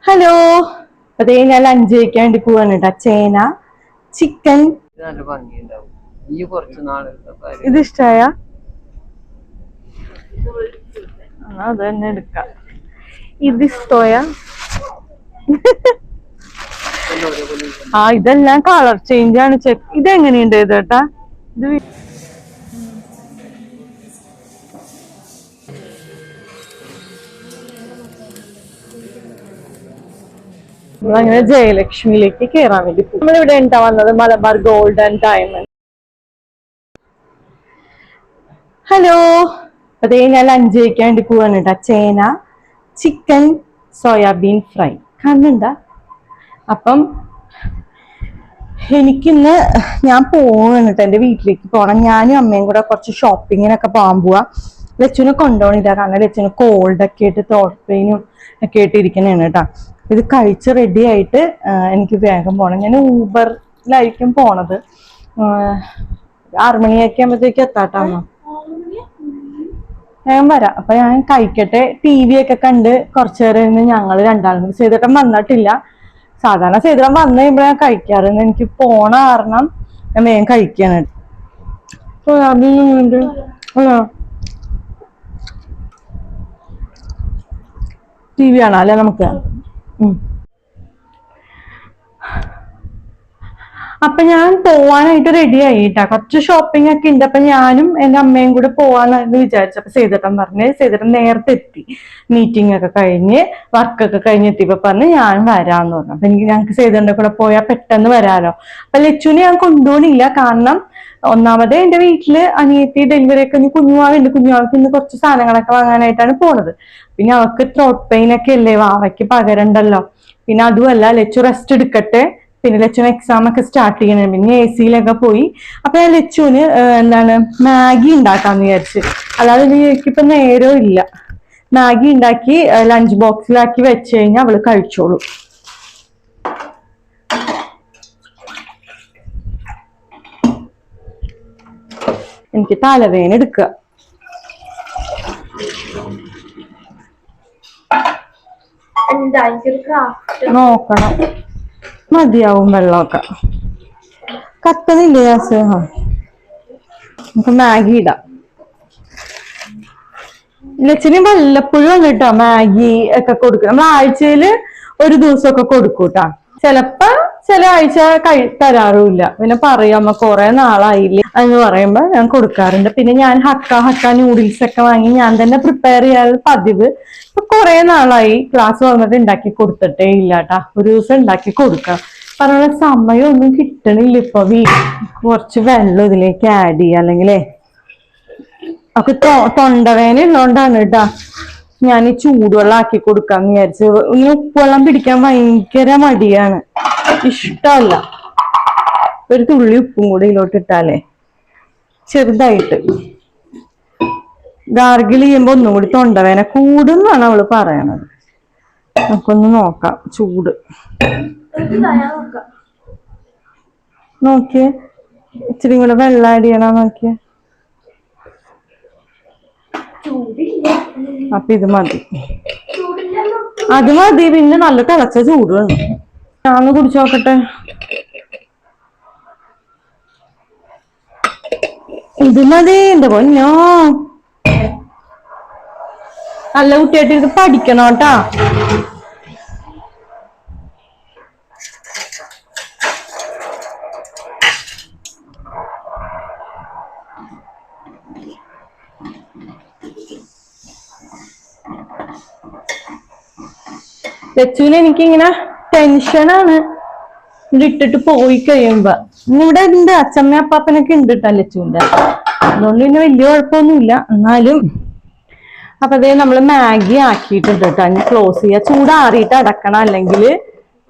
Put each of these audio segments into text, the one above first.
Hello, അതേ ഞാൻ lunch കഴിക്കാൻ വേണ്ടി പോവാണ് കേട്ടോ. ചേന, ചിക്കൻ. ഇത് ഇഷ്ടായ അത് തന്നെ എടുക്കാം. ഇത് ഇഷ്ടോയ ഇതെല്ലാം കളർ ചേഞ്ച് ആണ്. ഇതെങ്ങനെയുണ്ട് ഇത് കേട്ടാ? ഇത് നമ്മളങ്ങനെ ജയലക്ഷ്മിയിലേക്ക് കേറാൻ വേണ്ടി പോകും. നമ്മളിവിടെ ഉണ്ടാ വന്നത് Malabar gold and diamond. Hello, അതേ ഞാൻ ലഞ്ച് കഴിക്കാൻ വേണ്ടി പോവാണ് കേട്ടോ. ചേന, ചിക്കൻ, സോയാബീൻ ഫ്രൈ കാണുന്നുണ്ടാ? അപ്പം എനിക്കിന്ന് ഞാൻ പോവാണ് കേട്ടോ, എന്റെ വീട്ടിലേക്ക് പോകണം. ഞാനും അമ്മയും കൂടെ കുറച്ച് ഷോപ്പിങ്ങിനൊക്കെ പോകാൻ പോവാ. ലച്ചുവിനെ കൊണ്ടുപോകണില്ല, കാരണം ലച്ചുവിന് കോൾഡ് ഒക്കെ ആയിട്ട് ത്രോട്ട് പെയിനും ഒക്കെ ആയിട്ട് ഇരിക്കണേണ് കേട്ടോ. ഇത് കഴിച്ച് റെഡി ആയിട്ട് എനിക്ക് വേഗം പോകണം. ഞാൻ ഊബറിലായിരിക്കും പോണത്. 6 മണിയൊക്കെ ആകുമ്പോഴത്തേക്ക് എത്താട്ടോ അമ്മ. വേഗം വരാം. അപ്പൊ ഞാൻ കഴിക്കട്ടെ. TV ഒക്കെ കണ്ട് കുറച്ചു നേരം ഇരുന്ന് ഞങ്ങൾ രണ്ടാളും. സേതുട്ടൻ വന്നിട്ടില്ല. സാധാരണ സേതുട്ടൻ വന്നു കഴിയുമ്പോൾ ഞാൻ കഴിക്കാറുണ്ട്. എനിക്ക് പോണ കാരണം ഞാൻ വേഗം കഴിക്കാണ്. TV കാണാം അല്ലെ നമുക്ക്. അപ്പൊ ഞാൻ പോവാനായിട്ട് റെഡി ആയിട്ടാ. കുറച്ച് ഷോപ്പിംഗ് ഒക്കെ ഉണ്ട്. അപ്പൊ ഞാനും എന്റെ അമ്മയും കൂടെ പോവാന്ന് വിചാരിച്ചു. അപ്പൊ സേതുട്ടൻ പറഞ്ഞ്, സേതുട്ടൻ നേരത്തെ എത്തി, മീറ്റിംഗ് ഒക്കെ കഴിഞ്ഞ് വർക്കൊക്കെ കഴിഞ്ഞ് എത്തിയപ്പോ പറഞ്ഞ് ഞാൻ വരാന്ന് പറഞ്ഞു. അപ്പൊ ഞങ്ങൾക്ക് സേതുട്ടൻ്റെ കൂടെ പോയാൽ പെട്ടെന്ന് വരാലോ. അപ്പൊ ലച്ചുവിനെ ഞാൻ കൊണ്ടുപോകണില്ല, കാരണം ഒന്നാമത് എന്റെ വീട്ടില് അനിയത്തി ഡെലിവറി ഒക്കെ കുഞ്ഞുവാവുണ്ട്. കുഞ്ഞുവാവക്ക് ഇന്ന് കുറച്ച് സാധനങ്ങളൊക്കെ വാങ്ങാനായിട്ടാണ് പോണത്. പിന്നെ അവർക്ക് ത്രോട്ട് പെയിൻ ഒക്കെ അല്ലേ, വാവയ്ക്ക് പകരണ്ടല്ലോ. പിന്നെ അതുമല്ല ലച്ചു റെസ്റ്റ് എടുക്കട്ടെ. പിന്നെ ലച്ചുവിന് എക്സാം ഒക്കെ സ്റ്റാർട്ട് ചെയ്യണേ. പിന്നെ AC-ലൊക്കെ പോയി. അപ്പൊ ഞാൻ ലച്ചുവിന് മാഗി ഉണ്ടാക്കാന്ന് വിചാരിച്ചു. അല്ലാതെ എനിക്കിപ്പോ നേരവും ഇല്ല. മാഗി ഉണ്ടാക്കി ലഞ്ച് ബോക്സിലാക്കി വെച്ച് കഴിഞ്ഞാൽ അവള് കഴിച്ചോളൂ. എനിക്ക് തലവേദന എടുക്കുക. നോക്കണം, മതിയാവും വെള്ളമൊക്കെ. കത്തനില്ലേ ഗ്യാസ്? നമുക്ക് മാഗി ഇടാം. ലക്ഷ്മി വല്ലപ്പോഴും വന്നിട്ടോ മാഗി ഒക്കെ കൊടുക്കും. നമ്മൾ ആഴ്ചയില് ഒരു ദിവസമൊക്കെ കൊടുക്കൂട്ടാ. ചിലപ്പോ ചില ആഴ്ച തരാറുമില്ല. പിന്നെ പറയും അമ്മ കുറെ നാളായില്ലേ എന്ന് പറയുമ്പോ ഞാൻ കൊടുക്കാറുണ്ട്. പിന്നെ ഞാൻ ഹക്ക നൂഡിൽസ് ഒക്കെ വാങ്ങി ഞാൻ തന്നെ പ്രിപ്പയർ ചെയ്യാറ് പതിവ്. ഇപ്പൊ കുറെ നാളായി ക്ലാസ് വന്നിട്ട് ഉണ്ടാക്കി കൊടുത്തിട്ടേ ഇല്ലാട്ടാ. ഒരു ദിവസം ഉണ്ടാക്കി കൊടുക്കാം. പറഞ്ഞ സമയമൊന്നും കിട്ടണില്ല ഇപ്പൊ. കുറച്ച് വെള്ളം ഇതിലേക്ക് ആഡ് ചെയ്യാം, അല്ലെങ്കിലേ അപ്പൊ തൊണ്ടവേന ഉള്ളോണ്ടാണ് കേട്ടാ ഞാൻ ഈ ചൂടുവെള്ളം ആക്കി കൊടുക്കാന്ന് വിചാരിച്ചു. ഇങ്ങനെ ഉപ്പുവെള്ളം പിടിക്കാൻ ഭയങ്കര മടിയാണ്, ഇഷ്ടമല്ല. ഒരു തുള്ളി ഉപ്പും കൂടി ഇതിലോട്ട് ഇട്ടാലേ ചെറുതായിട്ട് ഗാർഗിൾ ചെയ്യുമ്പോ ഒന്നും കൂടി തൊണ്ടവേന കൂടുന്നാണ് അവള് പറയണത്. നമുക്കൊന്ന് നോക്കാം. ചൂട് നോക്കിയേ, ഇച്ചിരി കൂടെ വെള്ളം ആഡ് ചെയ്യണോ നോക്കിയേ. അപ്പൊ ഇത് മതി, അത് മതി. പിന്നെ നല്ല തിളച്ച ചൂട് വേണം. ഞാന്ന് കുടിച്ചു നോക്കട്ടെ. ഇത് മതി. എന്റെ പൊന്നോ, നല്ല കുട്ടിയായിട്ട് ഇത് പഠിക്കണോട്ടാ. ലച്ചുവിന് എനിക്കിങ്ങനെ ടെൻഷനാണ് ഇട്ടിട്ട് പോയി കഴിയുമ്പോ. ഇവിടെ ഉണ്ട്, അച്ഛമ്മ അപ്പാപ്പനൊക്കെ ഉണ്ട് കേട്ടോ ലച്ചുവിന്റെ. അതുകൊണ്ട് പിന്നെ വലിയ കുഴപ്പമൊന്നുമില്ല. എന്നാലും അപ്പൊ അതേ നമ്മള് മാഗി ആക്കിയിട്ടുണ്ട് കേട്ടോ. ഇനി ക്ലോസ് ചെയ്യാ. ചൂടാറിയിട്ട് അടക്കണം, അല്ലെങ്കിൽ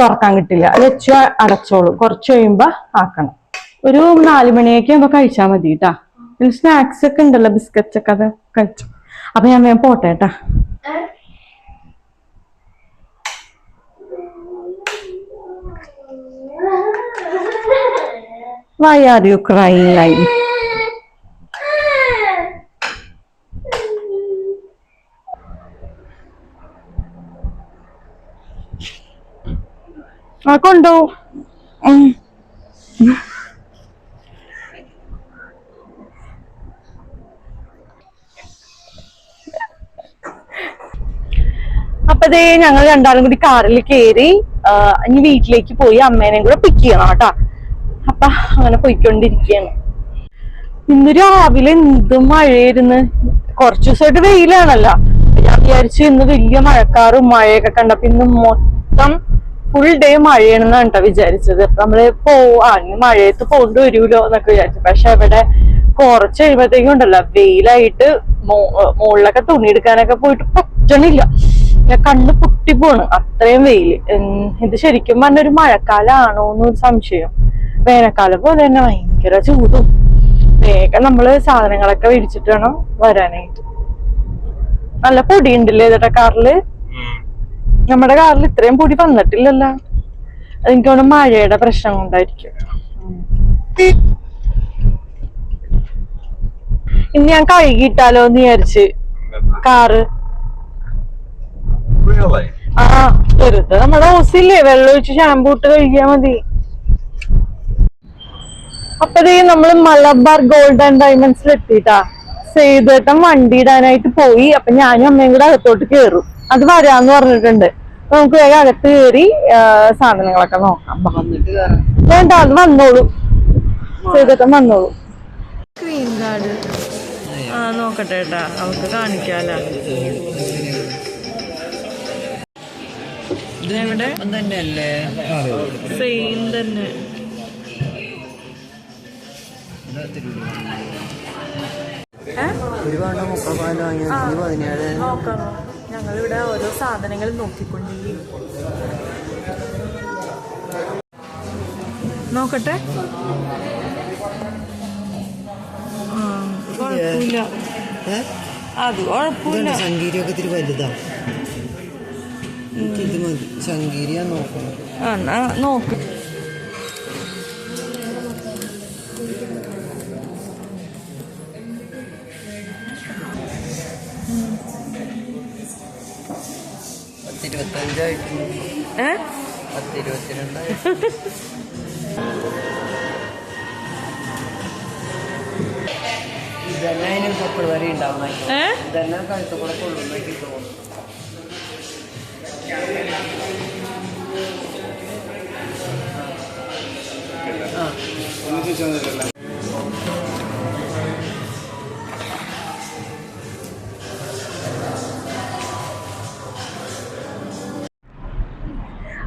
തുറക്കാൻ കിട്ടില്ല. ലച്ചു അടച്ചോളൂ. കുറച്ച് കഴിയുമ്പോ ആക്കണം. ഒരു 4 മണിയൊക്കെ ആകുമ്പോ കഴിച്ചാൽ മതി കേട്ടാ. പിന്നെ സ്നാക്സ് ഒക്കെ ഉണ്ടല്ലോ, ബിസ്ക്കറ്റ്സ് ഒക്കെ, അത് കഴിച്ചു. അപ്പൊ ഞാൻ വേഗം പോട്ടെ കേട്ടാ. Why are you crying like? ആ കൊണ്ടുപോകും. അപ്പൊ ദേ ഞങ്ങൾ രണ്ടാളും കൂടി കാറിൽ കയറി ഇനി വീട്ടിലേക്ക് പോയി അമ്മേനെയും കൂടെ പിക്ക് ചെയ്യണം കേട്ടാ. അപ്പൊ അങ്ങനെ പോയിക്കൊണ്ടിരിക്കുകയാണ്. ഇന്ന് രാവിലെ എന്ത് മഴയായിരുന്നു. കുറച്ചു ദിവസമായിട്ട് വെയിലാണല്ലോ. ഞാൻ വിചാരിച്ചു ഇന്ന് വലിയ മഴക്കാറും മഴയൊക്കെ കണ്ടപ്പോ ഇന്ന് മൊത്തം ഫുൾ ഡേ മഴയാണെന്നാണ് കേട്ടോ വിചാരിച്ചത്. അപ്പൊ നമ്മള് ഇനി മഴയത്ത് പോകേണ്ടി വരുമല്ലോ എന്നൊക്കെ വിചാരിച്ചു. പക്ഷെ അവിടെ കുറച്ച് കഴിയുമ്പോഴത്തേക്കും ഉണ്ടല്ലോ വെയിലായിട്ട് മുകളിലൊക്കെ തുണി എടുക്കാനൊക്കെ പോയിട്ട് പറ്റണില്ല. കണ്ണ് പൊട്ടിപ്പോണ് അത്രയും വെയില്. ഇത് ശരിക്കും പറഞ്ഞൊരു മഴക്കാലാണോ എന്നൊരു സംശയം. വേനൽക്കാലം പോലെ തന്നെ ഭയങ്കര ചൂടും. വേഗം നമ്മള് സാധനങ്ങളൊക്കെ മേടിച്ചിട്ട് വേണം വരാനായിട്ട്. നല്ല പൊടി ഉണ്ടല്ലേ ചേട്ടാ കാറില്? നമ്മുടെ കാറിൽ ഇത്രയും പൊടി വന്നിട്ടില്ലല്ലോ. എനിക്ക് തോന്നുന്നു മഴയുടെ പ്രശ്നം കൊണ്ടായിരിക്കും. ഇനി ഞാൻ കഴുകിയിട്ടാലോ എന്ന് വിചാരിച്ച് കാറ്. ആ വെറുതെ നമ്മുടെ ഓസില്ലേ വെള്ളം ഒഴിച്ച് ഷാമ്പൂ ഇട്ട് കഴുകിയാ മതി. അപ്പതേ നമ്മള് മലബാർ ഗോൾഡ് ആൻഡ് ഡയമണ്ട്സിൽ എത്തിട്ടാ. സേതുവേട്ടൻ വണ്ടി ഇടാനായിട്ട് പോയി. അപ്പൊ ഞാനും അമ്മയും കൂടെ അകത്തോട്ട് കേറും. അത് വരാന്ന് പറഞ്ഞിട്ടുണ്ട്. നമുക്ക് വേഗം അകത്ത് കയറി സാധനങ്ങളൊക്കെ നോക്കാം. വേണ്ട അത് വന്നോളൂ. സേതുവേട്ടൻ വന്നോളൂ. സ്ക്രീൻ ഗാർഡ് നോക്കട്ടെ ഏട്ടാ, നമുക്ക് കാണിക്കാലോ. ഇവിടെ സെയിം തന്നെ. നോക്കണോ? ഞങ്ങളിവിടെ ഓരോ സാധനങ്ങൾ നോക്കിക്കൊണ്ടിരിക്കും. നോക്കട്ടെ. കുഴപ്പമില്ല, അത് കുഴപ്പമില്ല. സംഗീരിയൊക്കെ ഇത്തിരി വലുതാ. ഇത് മതി. സംഗീരിയാ നോക്കണം. നോക്ക്. ഇതെല്ലാം കപ്പിൾ വരെ ഉണ്ടാവും. ഇതെല്ലാം കഴുത്ത് കൂടെ കൊള്ളുമ്പോഴേക്ക് തോന്നും.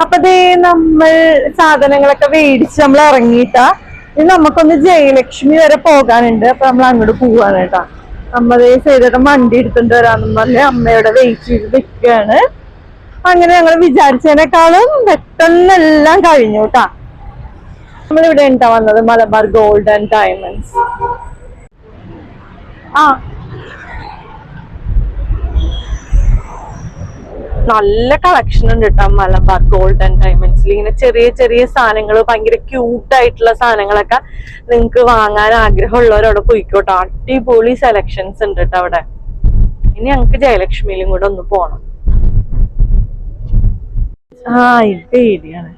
അപ്പതേ നമ്മൾ സാധനങ്ങളൊക്കെ മേടിച്ച് നമ്മൾ ഇറങ്ങിയിട്ടാ. ഇനി നമുക്കൊന്ന് ജയലക്ഷ്മി വരെ പോകാനുണ്ട്. അപ്പൊ നമ്മൾ അങ്ങോട്ട് പോവാണ് കേട്ടാ. നമ്മതേ സൈഡേട്ടൻ വണ്ടി എടുത്തിട്ട് വരാന്നും പറഞ്ഞ് അമ്മയുടെ വെയിറ്റ് ചെയ്ത് നിൽക്കുകയാണ്. അങ്ങനെ ഞങ്ങൾ വിചാരിച്ചതിനേക്കാളും പെട്ടെന്നെല്ലാം കഴിഞ്ഞു കേട്ടാ. നമ്മളിവിടെ ഉണ്ടാ വന്നത് മലബാർ ഗോൾഡ് ആൻഡ് ഡയമണ്ട്സ്. നല്ല കളക്ഷൻ ഉണ്ട് കേട്ടോ മലബാർ ഗോൾഡ് ആൻഡ് ഡയമണ്ട്സിൽ. ഇങ്ങനെ ചെറിയ ചെറിയ സാധനങ്ങൾ, ഭയങ്കര ക്യൂട്ടായിട്ടുള്ള സാധനങ്ങളൊക്കെ നിങ്ങക്ക് വാങ്ങാൻ ആഗ്രഹമുള്ളവരവിടെ പോയിക്കോട്ടോ. അടിപൊളി സെലക്ഷൻസ് ഉണ്ട് കേട്ടോ അവിടെ. ഇനി ഞങ്ങക്ക് ജയലക്ഷ്മിയിലും കൂടെ ഒന്ന് പോണം. ഇത് ഏരിയാണ്.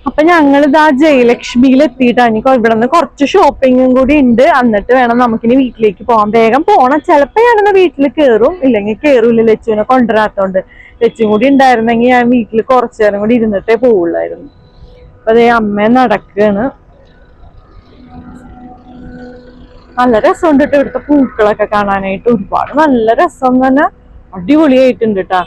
അപ്പൊ ഞങ്ങളിതാ ജയലക്ഷ്മിയിൽ എത്തിയിട്ടാ. ഇനി ഇവിടെ നിന്ന് കുറച്ച് ഷോപ്പിങ്ങും കൂടി ഉണ്ട്. എന്നിട്ട് വേണം നമുക്കിനി വീട്ടിലേക്ക് പോകാൻ. വേഗം പോണം. ചിലപ്പോ ഞാനൊന്ന് വീട്ടിൽ കയറും, ഇല്ലെങ്കിൽ കയറൂല. ലച്ചുവിനെ കൊണ്ടുവരാത്തോണ്ട്. ലച്ചും കൂടി ഉണ്ടായിരുന്നെങ്കിൽ ഞാൻ വീട്ടിൽ കുറച്ചു നേരം കൂടി ഇരുന്നിട്ടേ പോവുള്ളായിരുന്നു. അപ്പൊ അതേ അമ്മ നടക്കാണ്. നല്ല രസമുണ്ട് കേട്ടോ ഇവിടുത്തെ പൂക്കളൊക്കെ കാണാനായിട്ട്. ഒരുപാട് നല്ല രസം തന്നെ. അടിപൊളിയായിട്ടുണ്ട് കേട്ടാ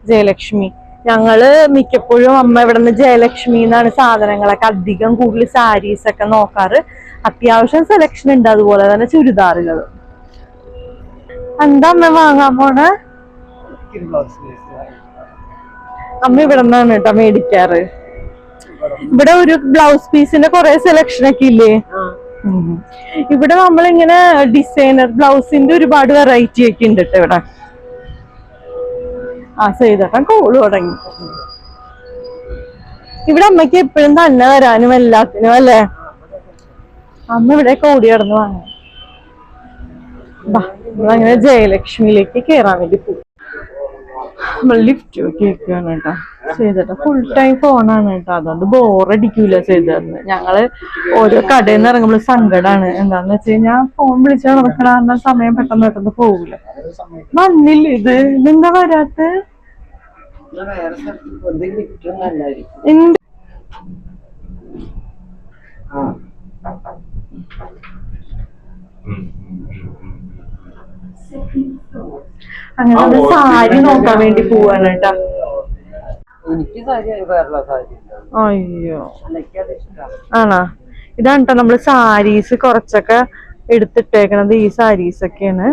ജയലക്ഷ്മി. ഞങ്ങള് മിക്കപ്പോഴും അമ്മ ഇവിടെ നിന്ന് ജയലക്ഷ്മി എന്നാണ് സാധനങ്ങളൊക്കെ അധികം കൂടുതൽ സാരീസ് ഒക്കെ നോക്കാറ്. അത്യാവശ്യം സെലക്ഷൻ ഉണ്ട്. അതുപോലെ തന്നെ ചുരിദാറുകൾ. എന്താ അമ്മ വാങ്ങാൻ പോണേ? അമ്മ ഇവിടെ നിന്നാണ് കേട്ടോ മേടിക്കാറ്. ഇവിടെ ഒരു ബ്ലൗസ് പീസിന്റെ കുറെ സെലക്ഷൻ ഒക്കെ ഇല്ലേ? ഇവിടെ നമ്മളിങ്ങനെ ഡിസൈനർ ബ്ലൗസിന്റെ ഒരുപാട് വെറൈറ്റി ഒക്കെ ഉണ്ട് കേട്ടോ ഇവിടെ. ചെയ്തേക്കാൻ കോള് തുടങ്ങി. ഇവിടെ അമ്മയ്ക്ക് എപ്പോഴും തന്നെ വരാനും എല്ലാത്തിനും അല്ലേ? അമ്മ ഇവിടെ ഓടി കിടന്ന് വാങ്ങാം. നമ്മളങ്ങനെ ജയലക്ഷ്മിയിലേക്ക് കേറാൻ വേണ്ടി പോകും. നമ്മൾ ലിഫ്റ്റ് കേൾക്കുകയാണ് കേട്ടോ. ചെയ്തിട്ട് ഫുൾ ടൈം ഫോണാണ് കേട്ടോ, അതുകൊണ്ട് ബോറടിക്കൂല ചെയ്തറിന്. ഞങ്ങള് ഓരോ കടയിൽ നിന്ന് ഇറങ്ങുമ്പോൾ സങ്കടാണ്. എന്താന്ന് വെച്ച് കഴിഞ്ഞാൽ ഫോൺ വിളിച്ചാൽ നടക്കണ സമയം പെട്ടെന്ന് പോകൂല. വന്നില്ല ഇതെന്താ വരാത്ത അങ്ങനെ സാരി നോക്കാൻ വേണ്ടി പോവാണ് കേട്ടാ. എനിക്ക് സാരി വേറെ സാരി. അയ്യോ ആണോ? ഇതാണ് കേട്ടോ നമ്മള് സാരീസ് കുറച്ചൊക്കെ എടുത്തിട്ടേക്കണത്. ഈ സാരീസ് ഒക്കെയാണ്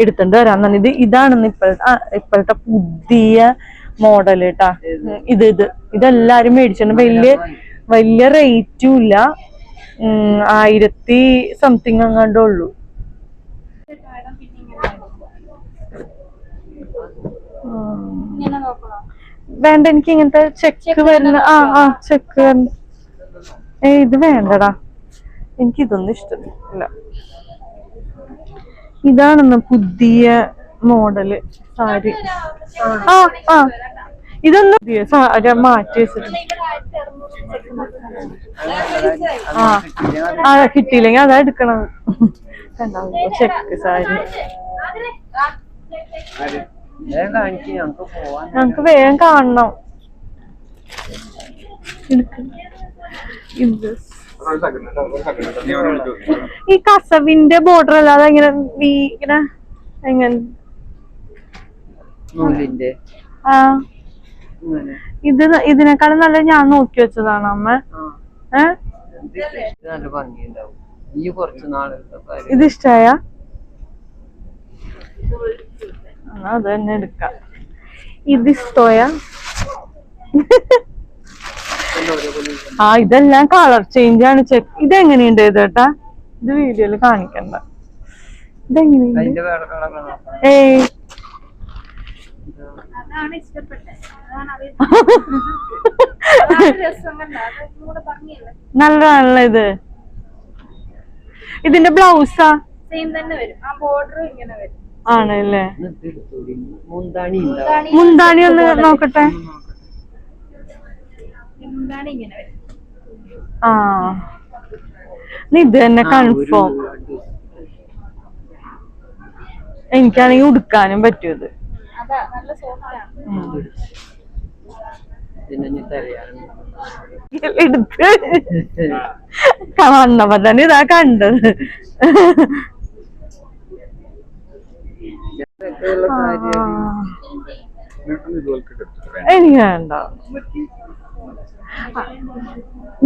എടുത്തിട്ട് വരാൻ തന്നെ. ഇതാണെന്ന് ഇപ്പോഴത്തെ പുതിയ മോഡൽ കേട്ടാ. ഇതെല്ലാരും മേടിച്ചിട്ടുണ്ട്. വലിയ റേറ്റും ഇല്ല, 1000 സംതിങ് അങ്ങാണ്ടേ ഉള്ളൂ. വേണ്ട, എനിക്ക് ഇങ്ങനത്തെ ചെക്ക് വരുന്ന ചെക്ക് വരുന്ന ഇത് വേണ്ടടാ, എനിക്കിതൊന്നും ഇഷ്ടമില്ല. ഇതാണെന്ന് പുതിയ മോഡല് സാരി. ഇതൊന്നും പുതിയ സാരി മാറ്റി വെച്ചിട്ടുണ്ട്. കിട്ടിയില്ലെങ്കിൽ അതാ എടുക്കണത്. ചെക്ക് സാരി ഞങ്ങക്ക് വേഗം കാണണം. ഈ കസവിന്റെ ബോർഡർ അല്ലാതെ ഇങ്ങനെ എങ്ങനെ ഇതിനേക്കാളും നല്ല ഞാൻ നോക്കി വെച്ചതാണ് അമ്മ. ഇത് ഇഷ്ടായ? അത് തന്നെ എടുക്കാം. ഇത് ഇഷ്ടോയ? ഇതെല്ലാം കളർ ചേഞ്ച് ആണ്. ചെക്ക് ഇതെങ്ങനെയുണ്ട് ചേട്ടാ? ഇത് വീഡിയോയില് കാണിക്കണ്ട. ഇതെങ്ങനെയുണ്ട്? നല്ലതാണല്ലോ ഇത്. ഇതിന്റെ ബ്ലൗസാ ആണല്ലേ? മുന്താണി ഒന്ന് നോക്കട്ടെ. ഇത് തന്നെ കൺഫേം. എനിക്കാണെങ്കിൽ ഉടുക്കാനും പറ്റും. എടുത്ത് വന്നപ്പോ തന്നെ ഇതാ കണ്ടത്. എനിക്ക് വേണ്ട.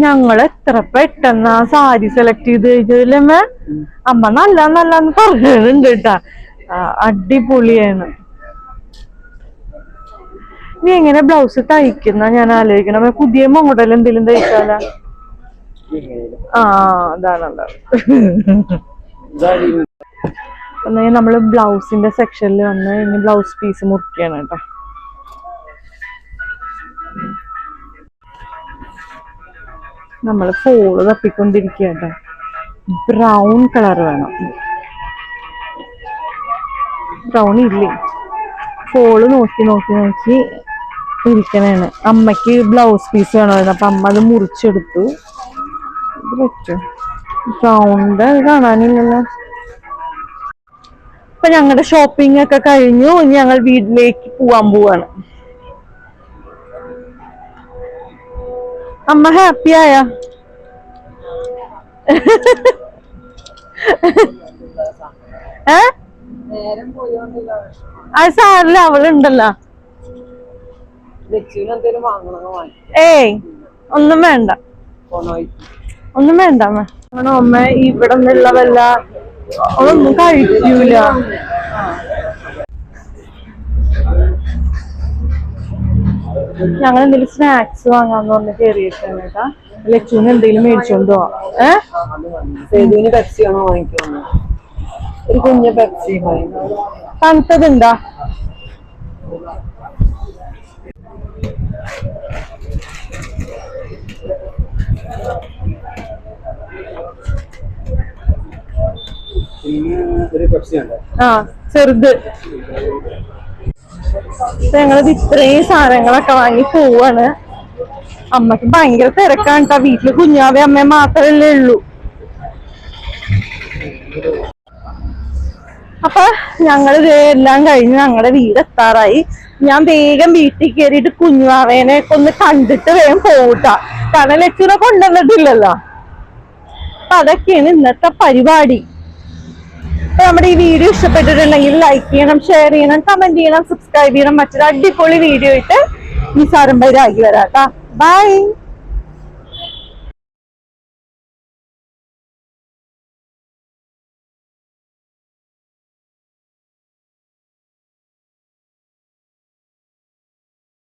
ഞങ്ങള് എത്ര പെട്ടെന്ന് ആ സാരി സെലക്ട് ചെയ്ത് കഴിഞ്ഞതിലമ്മ അമ്മ നല്ലന്ന് പറയുന്നുണ്ട് കേട്ടാ. അടിപൊളിയാണ്. നീ എങ്ങനെ ബ്ലൗസ് തയ്ക്കുന്ന ഞാൻ ആലോചിക്കണം. പുതിയ മോഡൽ എന്തെങ്കിലും തയ്ച്ചാല? അതാണല്ലോ. എന്നെങ്കിൽ നമ്മള് ബ്ലൗസിന്റെ സെക്ഷനിൽ വന്ന് ഇനി ബ്ലൗസ് പീസ് മുറിക്കുകയാണ് കേട്ടോ. നമ്മള് ഫോള് തപ്പിക്കൊണ്ടിരിക്കുകട്ടോ. ബ്രൗൺ കളർ വേണം. ബ്രൗൺ ഇല്ലേ? ഫോള് നോക്കി ഇരിക്കണേണ്. അമ്മയ്ക്ക് ബ്ലൗസ് പീസ് വേണമായിരുന്നു, അപ്പൊ അമ്മ അത് മുറിച്ചെടുത്തു. ഇത് പറ്റും? ബ്രൗണിന്റെ കാണാനില്ലല്ലോ. അപ്പൊ ഞങ്ങളുടെ ഷോപ്പിംഗ് ഒക്കെ കഴിഞ്ഞു. ഇനി ഞങ്ങൾ വീട്ടിലേക്ക് പോവാണ്. അമ്മ ഹാപ്പി ആയ? അത് സാറില്ല, അവളുണ്ടല്ലോ. ഏയ് ഒന്നും വേണ്ട അമ്മ. ഇവിടെ നിന്നുള്ള വല്ല അവളൊന്നും കഴിക്കൂല. ഞങ്ങൾ എന്തെങ്കിലും സ്നാക്സ് വാങ്ങാന്ന് പറഞ്ഞ് കയറിയിട്ടാണ് കേട്ടാ. ലക്ഷ്മിന് എന്തെങ്കിലും മേടിച്ചോണ്ട് പോവാം. പെപ്സി ആണോ വാങ്ങിക്കുന്നു? ഒരു കുഞ്ഞ പെപ്സി തണുത്തതുണ്ടാ? ചെറുത് ഞങ്ങളിത് ഇത്രയും സാധനങ്ങളൊക്കെ വാങ്ങി പോവാണ്. അമ്മക്ക് ഭയങ്കര തിരക്കാണ് കേട്ടോ. വീട്ടില് കുഞ്ഞാവേ അമ്മ മാത്രല്ലേ ഉള്ളൂ. അപ്പൊ ഞങ്ങളിത് എല്ലാം കഴിഞ്ഞ് ഞങ്ങളുടെ വീട് എത്താറായി. ഞാൻ വേഗം വീട്ടിൽ കയറിയിട്ട് കുഞ്ഞാവേനെ ഒന്ന് കണ്ടിട്ട് വേഗം പോവൂട്ടാ. കാരണം ലക്ഷ്മിനെ കൊണ്ടുവന്നിട്ടില്ലല്ലോ. അപ്പൊ അതൊക്കെയാണ് ഇന്നത്തെ പരിപാടി. അപ്പൊ നമ്മുടെ ഈ വീഡിയോ ഇഷ്ടപ്പെട്ടിട്ടുണ്ടെങ്കിൽ ലൈക്ക് ചെയ്യണം, ഷെയർ ചെയ്യണം, കമന്റ് ചെയ്യണം, സബ്സ്ക്രൈബ് ചെയ്യണം. മറ്റൊരു അടിപൊളി വീഡിയോ ഇട്ട് നിസാരം ബൈ രാഗി വരാം. ബൈ.